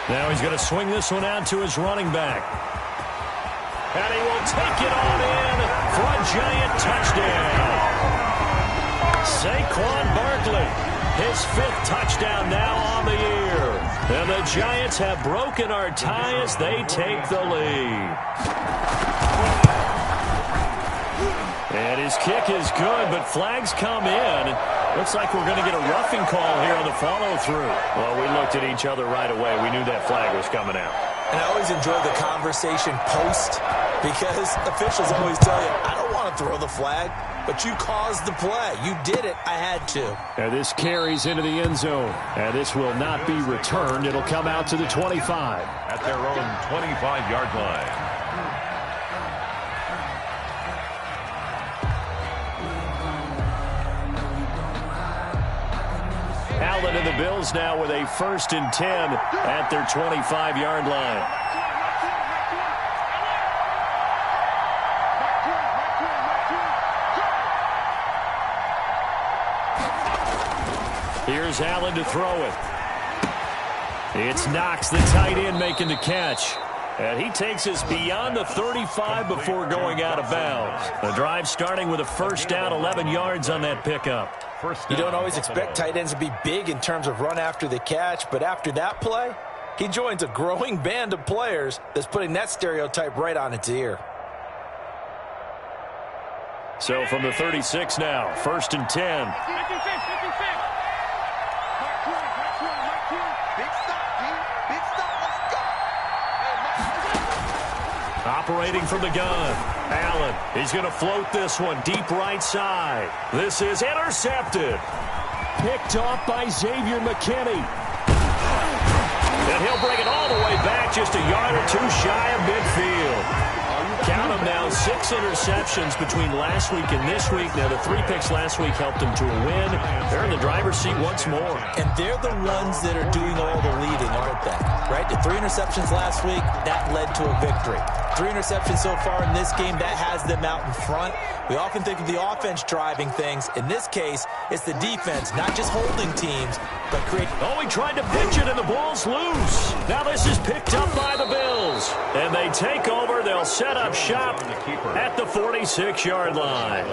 Now he's going to swing this one out to his running back. And he will take it on in for a Giant touchdown. Saquon Barkley, his 5th touchdown now on the year. And the Giants have broken our tie as they take the lead. And his kick is good, but flags come in. Looks like we're going to get a roughing call here on the follow-through. Well, we looked at each other right away. We knew that flag was coming out. And I always enjoy the conversation post because officials always tell you, I don't want to throw the flag, but you caused the play. You did it. I had to. And this carries into the end zone. And this will not be returned. It'll come out to the 25. At their own 25-yard line. Allen and the Bills now with a 1st and 10 at their 25-yard line. Here's Allen to throw it. It's Knox, the tight end, making the catch. And he takes us beyond the 35 before going out of bounds. The drive starting with a 1st down, 11 yards on that pickup. You don't always expect tight ends to be big in terms of run after the catch, but after that play, he joins a growing band of players that's putting that stereotype right on its ear. So from the 36 now, 1st and 10. Operating from the gun. Allen, he's going to float this one deep right side. This is intercepted. Picked off by Xavier McKinney. And he'll bring it all the way back just a yard or 2 shy of midfield. Count them now, 6 interceptions between last week and this week. Now, the 3 picks last week helped them to a win. They're in the driver's seat once more. And they're the ones that are doing all the leading, aren't they? Right? The 3 interceptions last week, that led to a victory. 3 interceptions so far in this game, that has them out in front. We often think of the offense driving things. In this case, it's the defense, not just holding teams, but creating. Oh, he tried to pitch it, and the ball's loose. Now this is picked up by the Bills. And they take over. They'll set up shop at the 46-yard line.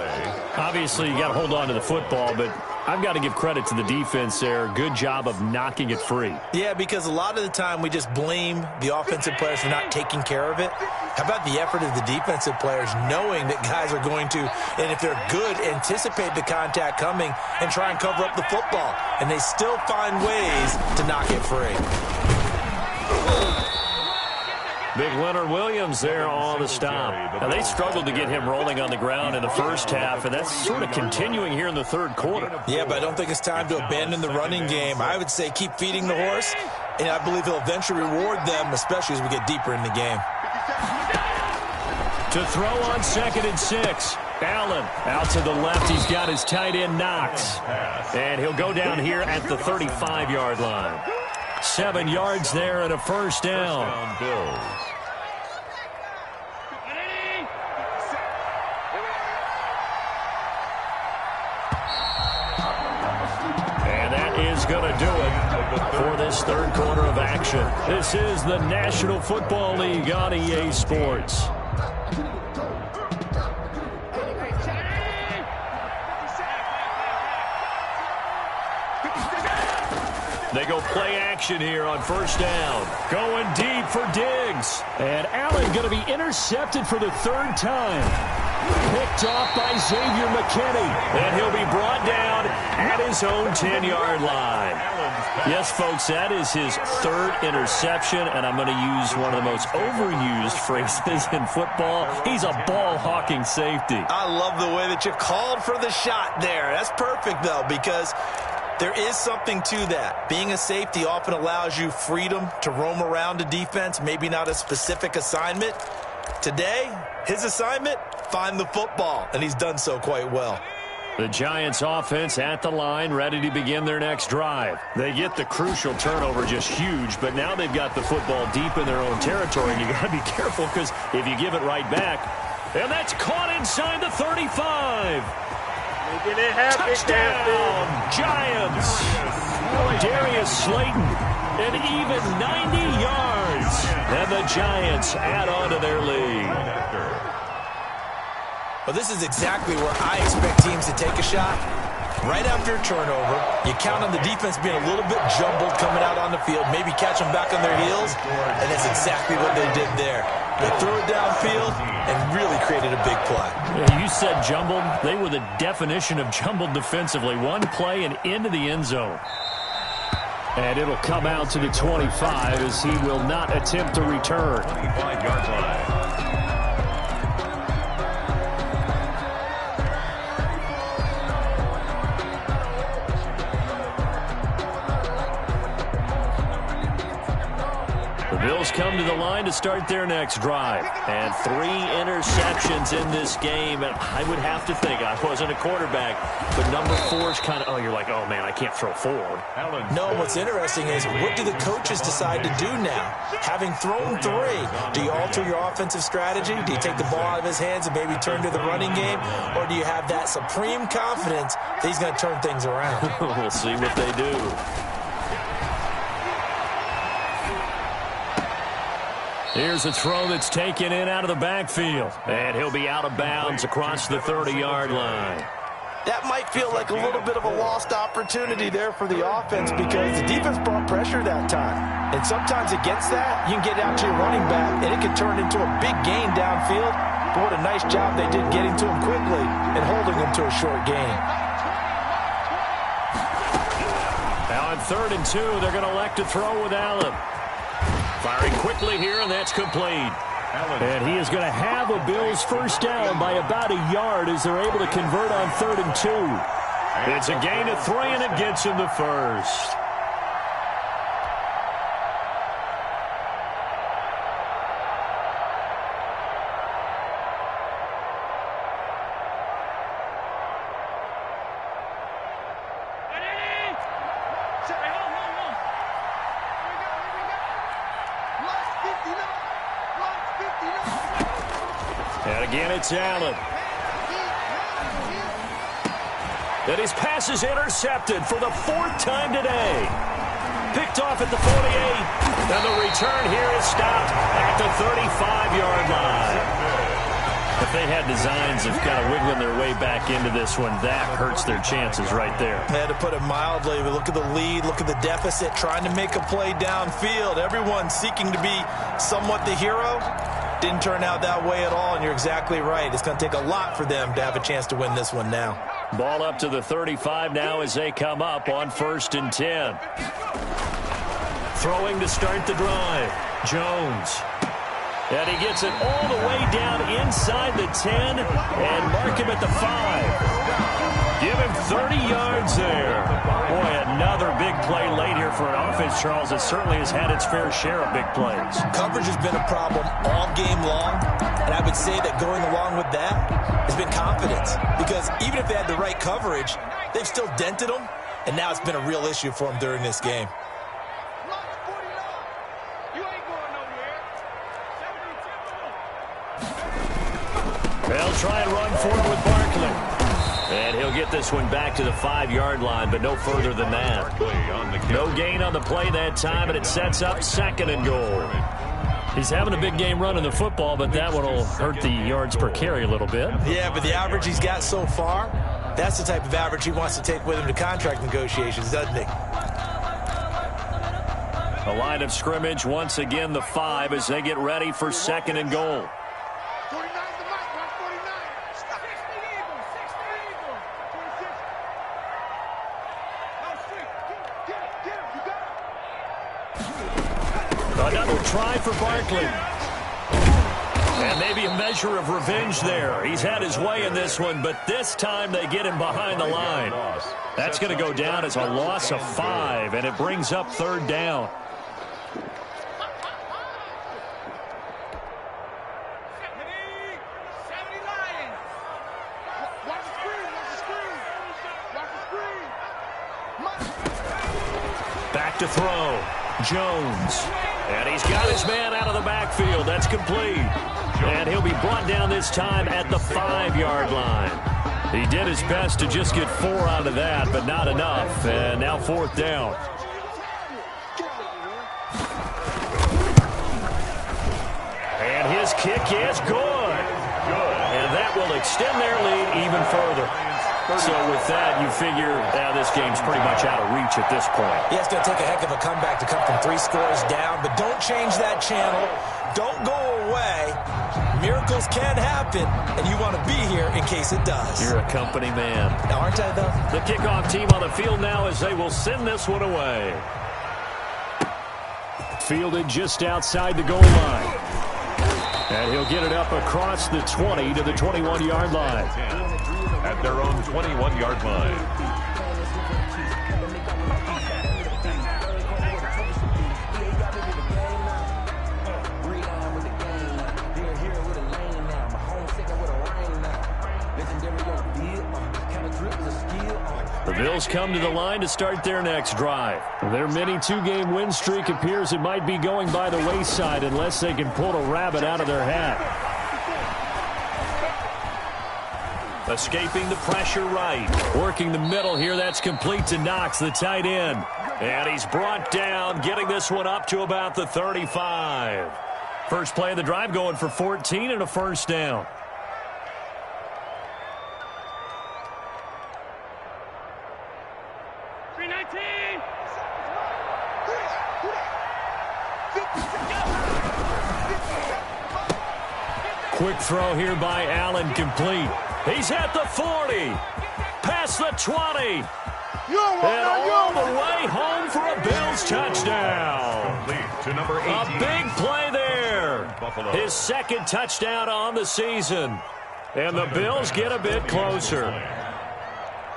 Obviously, you got to hold on to the football, but I've got to give credit to the defense there. Good job of knocking it free. Yeah, because a lot of the time we just blame the offensive players for not taking care of it. How about the effort of the defensive players knowing that guys are going to, and if they're good, anticipate the contact coming and try and cover up the football. And they still find ways to knock it free. Big Leonard Williams there on the stop. Now, they struggled to get him rolling on the ground in the first half, and that's sort of continuing here in the third quarter. Yeah, but I don't think it's time to abandon the running game. I would say keep feeding the horse, and I believe he'll eventually reward them, especially as we get deeper in the game. To throw on 2nd and 6. Allen out to the left. He's got his tight end Knox. And he'll go down here at the 35-yard line. 7 yards there and a first down. And that is going to do it for this third quarter of action. This is the National Football League on EA Sports. They go play action here on first down. Going deep for Diggs. And Allen going to be intercepted for the third time. Picked off by Xavier McKinney. And he'll be brought down at his own 10-yard line. Yes, folks, that is his third interception, and I'm going to use one of the most overused phrases in football. He's a ball-hawking safety. I love the way that you called for the shot there. That's perfect, though, because there is something to that. Being a safety often allows you freedom to roam around a defense, maybe not a specific assignment. Today, his assignment, find the football, and he's done so quite well. The Giants offense at the line, ready to begin their next drive. They get the crucial turnover, just huge, but now they've got the football deep in their own territory, and you got to be careful because if you give it right back, and that's caught inside the 35. Touchdown, Giants. Darius Slayton, an even 90 yards. And the Giants add on to their lead. Well, this is exactly where I expect teams to take a shot. Right after a turnover, you count on the defense being a little bit jumbled coming out on the field, maybe catch them back on their heels, and that's exactly what they did there. They threw it downfield and really created a big play. Yeah, you said jumbled. They were the definition of jumbled defensively. One play and into the end zone. And it'll come out to the 25 as he will not attempt to return. 25-yard line. Bills come to the line to start their next drive. And 3 interceptions in this game. And I would have to think, I wasn't a quarterback, but number 4 is kind of, you're like, oh, man, I can't throw 4. No, what's interesting is what do the coaches decide to do now? Having thrown 3, do you alter your offensive strategy? Do you take the ball out of his hands and maybe turn to the running game? Or do you have that supreme confidence that he's going to turn things around? We'll see what they do. Here's a throw that's taken in out of the backfield. And he'll be out of bounds across the 30-yard line. That might feel like a little bit of a lost opportunity there for the offense because the defense brought pressure that time. And sometimes against that, you can get out to your running back, and it can turn into a big gain downfield. But what a nice job they did getting to him quickly and holding him to a short gain. Now on 3rd and 2, they're going to elect to throw with Allen. Firing quickly here, and that's complete. And he is going to have a Bills first down by about a yard as they're able to convert on 3rd and 2. It's a gain of 3, and it gets him the first. And again, it's Allen. And his pass is intercepted for the 4th time today. Picked off at the 48. And the return here is stopped at the 35-yard line. If they had designs of kind of wiggling their way back into this one, that hurts their chances right there. I had to put it mildly. But look at the lead, look at the deficit, trying to make a play downfield. Everyone seeking to be somewhat the hero. Didn't turn out that way at all, and you're exactly right. It's going to take a lot for them to have a chance to win this one now. Ball up to the 35 now as they come up on 1st and 10. Throwing to start the drive. Jones. And he gets it all the way down inside the 10 and mark him at the 5. Give him 30 yards there. Boy, another big play late here for an offense, Charles, that certainly has had its fair share of big plays. Coverage has been a problem all game long, and I would say that going along with that has been confidence. Because even if they had the right coverage, they've still dented them, and now it's been a real issue for them during this game. They'll try and run forward with Barkley. And he'll get this one back to the 5-yard line, but no further than that. No gain on the play that time, and it sets up 2nd and goal. He's having a big game running the football, but that one will hurt the yards per carry a little bit. Yeah, but the average he's got so far, that's the type of average he wants to take with him to contract negotiations, doesn't he? A line of scrimmage, once again the 5 as they get ready for 2nd and goal. Another try for Barkley. And maybe a measure of revenge there. He's had his way in this one, but this time they get him behind the line. That's going to go down as a loss of 5, and it brings up 3rd down. Back to throw. Jones. And he's got his man out of the backfield. That's complete. And he'll be brought down this time at the 5-yard line. He did his best to just get 4 out of that, but not enough. And now 4th down. And his kick is good. And that will extend their lead even further. So with that, you figure this game's pretty much out of reach at this point. Yeah, it's going to take a heck of a comeback to come from 3 scores down, but don't change that channel. Don't go away. Miracles can happen, and you want to be here in case it does. You're a company man. Now, aren't I, though? The kickoff team on the field now as they will send this one away. Fielded just outside the goal line. And he'll get it up across the 20 to the 21-yard line. At their own 21-yard line. The Bills come to the line to start their next drive. Their mini 2-game win streak appears it might be going by the wayside unless they can pull a rabbit out of their hat. Escaping the pressure right. Working the middle here. That's complete to Knox, the tight end. And he's brought down, getting this one up to about the 35. First play of the drive going for 14 and a 1st down. Quick throw here by Allen, complete. He's at the 40, past the 20, and all the way home for a Bills touchdown. To number 18. A big play there. His 2nd touchdown on the season. And the Bills get a bit closer.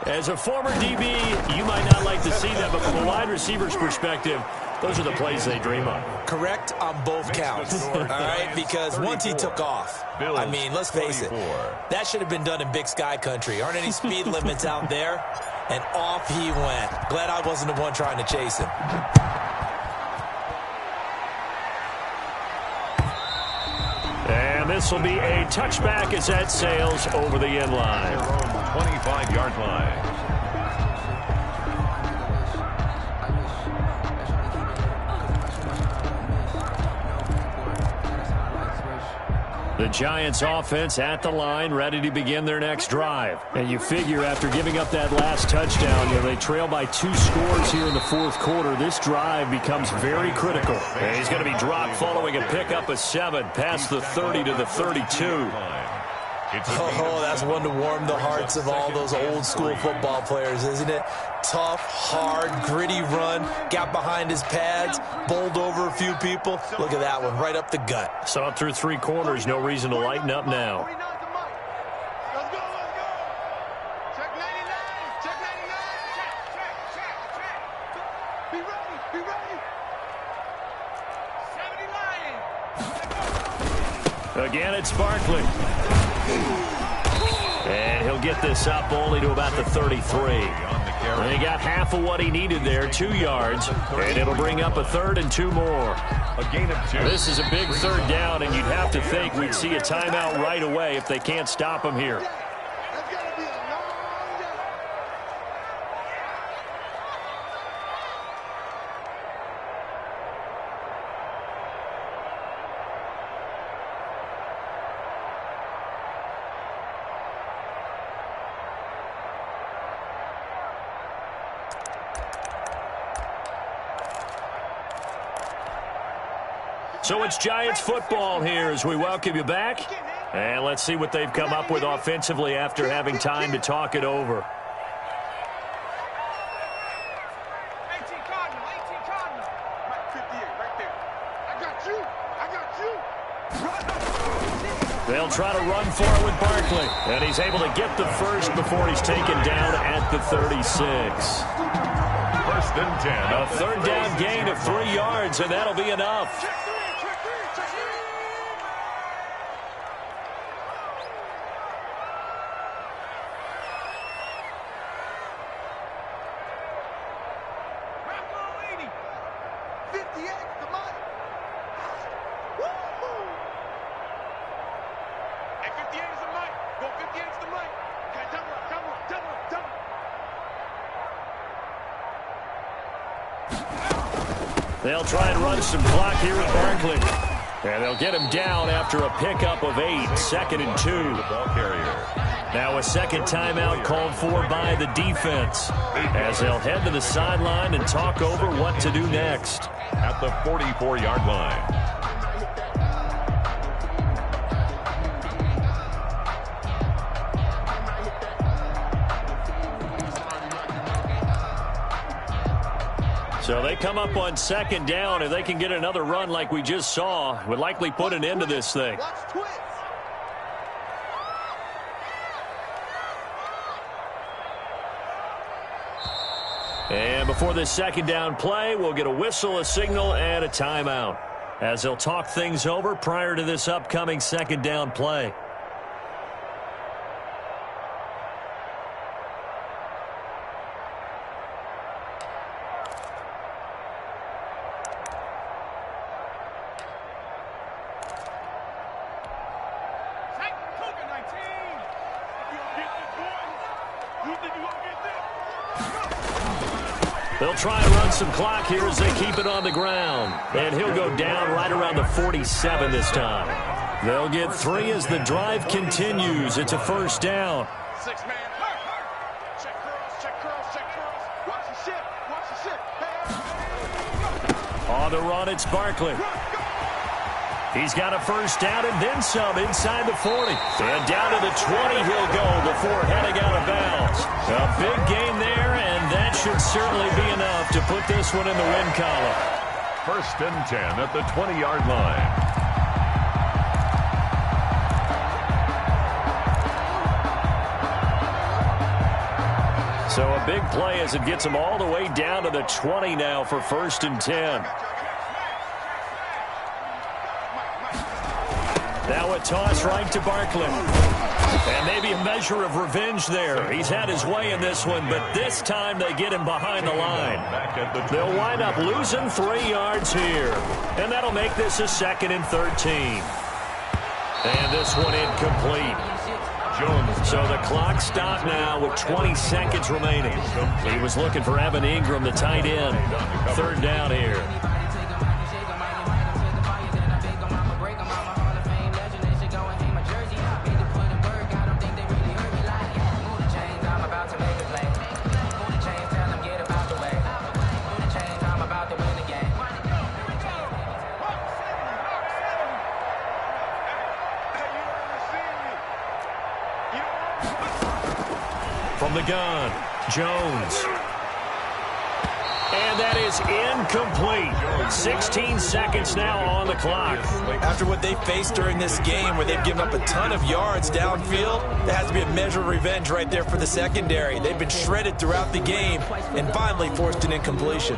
As a former DB, you might not like to see that, but from a wide receiver's perspective, those are the plays they dream of. Correct on both counts, all right? Because once he took off, I mean, let's face it, that should have been done in Big Sky country. Aren't any speed limits out there? And off he went. Glad I wasn't the one trying to chase him. And this will be a touchback as that sails over the end line. 25-yard line. The Giants offense at the line, ready to begin their next drive. And you figure after giving up that last touchdown, they trail by 2 scores here in the fourth quarter. This drive becomes very critical. And he's going to be dropped following a pickup of 7 past the 30 to the 32. Oh, that's one to warm the hearts of all those old school football players, isn't it? Tough, hard, gritty run, got behind his pads, bowled over a few people. Look at that one, right up the gut. Saw it through 3 corners, no reason to lighten up now. Let's go. Check 99. Check 99. Check. Be ready. 70 Lions. Again, it's Barkley. And he'll get this up only to about the 33. And he got half of what he needed there, 2 yards. And it'll bring up a 3rd and 2 more. A gain of 2. This is a big 3rd down, and you'd have to think we'd see a timeout right away if they can't stop him here. That's got to be a long day. So it's Giants football here as we welcome you back. And let's see what they've come up with offensively after having time to talk it over. 18 Cardinal. 58 right there. I got you. They'll try to run for it with Barkley. And he's able to get the first before he's taken down at the 36. First and 10. A 3rd down gain of 3 yards, and that'll be enough. They'll try and run some clock here with Barkley. And they'll get him down after a pickup of 8, 2nd and 2. Now a second timeout called for by the defense as they'll head to the sideline and talk over what to do next. At the 44-yard line. So they come up on 2nd down. If they can get another run like we just saw, would likely put an end to this thing. And before this 2nd down play, we'll get a whistle, a signal, and a timeout as they'll talk things over prior to this upcoming 2nd down play. They'll try and run some clock here as they keep it on the ground. And he'll go down right around the 47 this time. They'll get 3 as the drive continues. It's a 1st down. 6-man. Check curls. Watch the ship. On the run, it's Barkley. He's got a 1st down and then some inside the 40. And down to the 20 he'll go before heading out of bounds. A big gain there, and that should certainly be enough to put this one in the win column. 1st and 10 at the 20-yard line. So a big play as it gets them all the way down to the 20 now for 1st and 10. Now a toss right to Barkley. And maybe a measure of revenge there. He's had his way in this one, but this time they get him behind the line. They'll wind up losing 3 yards here. And that'll make this a 2nd and 13. And this one incomplete. So the clock stopped now with 20 seconds remaining. He was looking for Evan Ingram, the tight end. 3rd down here. From the gun, Jones. And that is incomplete. 16 seconds now on the clock. After what they faced during this game where they've given up a ton of yards downfield, there has to be a measure of revenge right there for the secondary. They've been shredded throughout the game and finally forced an incompletion.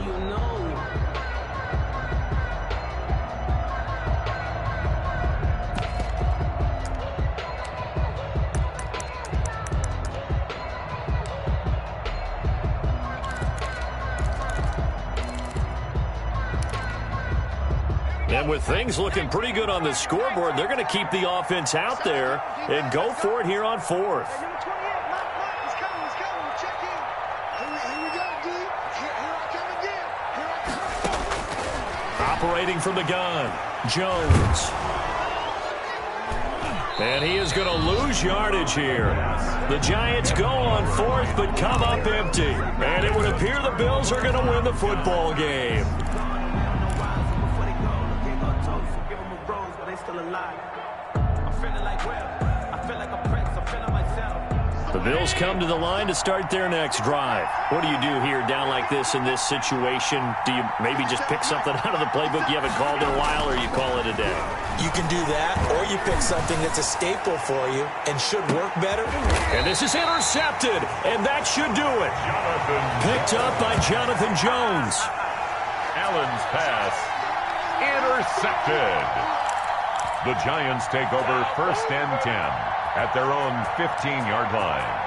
And with things looking pretty good on the scoreboard, they're going to keep the offense out there and go for it here on fourth. Operating from the gun, Jones. And he is going to lose yardage here. The Giants go on fourth but come up empty. And it would appear the Bills are going to win the football game. The Bills come to the line to start their next drive. What do you do here down like this in this situation? Do you maybe just pick something out of the playbook you haven't called in a while, or you call it a day? You can do that, or you pick something that's a staple for you and should work better. And this is intercepted, and that should do it. Picked up by Jonathan Jones. Allen's pass intercepted. The Giants take over 1st and 10 at their own 15-yard line.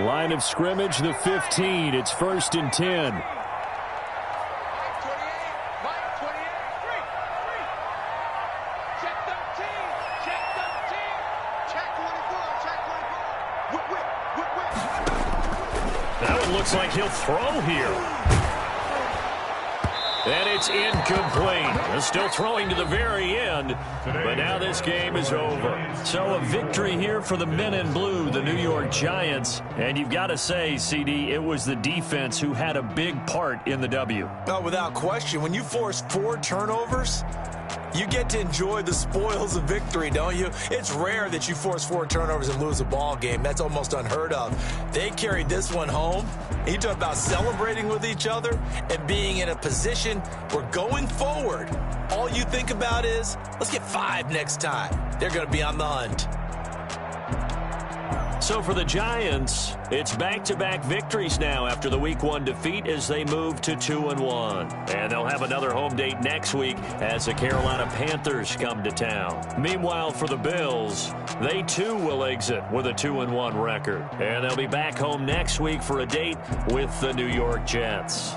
Line of scrimmage, the 15. It's 1st and 10. Looks like he'll throw here. And it's incomplete. Still throwing to the very end, but now this game is over. So a victory here for the men in blue, the New York Giants. And you've got to say, CD, it was the defense who had a big part in the W. Oh, without question. When you force 4 turnovers, you get to enjoy the spoils of victory, don't you? It's rare that you force 4 turnovers and lose a ball game. That's almost unheard of. They carried this one home. You talk about celebrating with each other and being in a position where going forward, all you think about is, let's get 5 next time. They're going to be on the hunt. So for the Giants, it's back-to-back victories now after the Week 1 defeat as they move to 2-1. And they'll have another home date next week as the Carolina Panthers come to town. Meanwhile, for the Bills, they too will exit with a 2-1 record. And they'll be back home next week for a date with the New York Jets.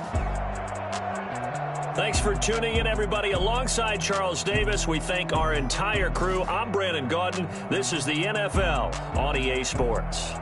Thanks for tuning in, everybody. Alongside Charles Davis, we thank our entire crew. I'm Brandon Gaudin. This is the NFL on EA Sports.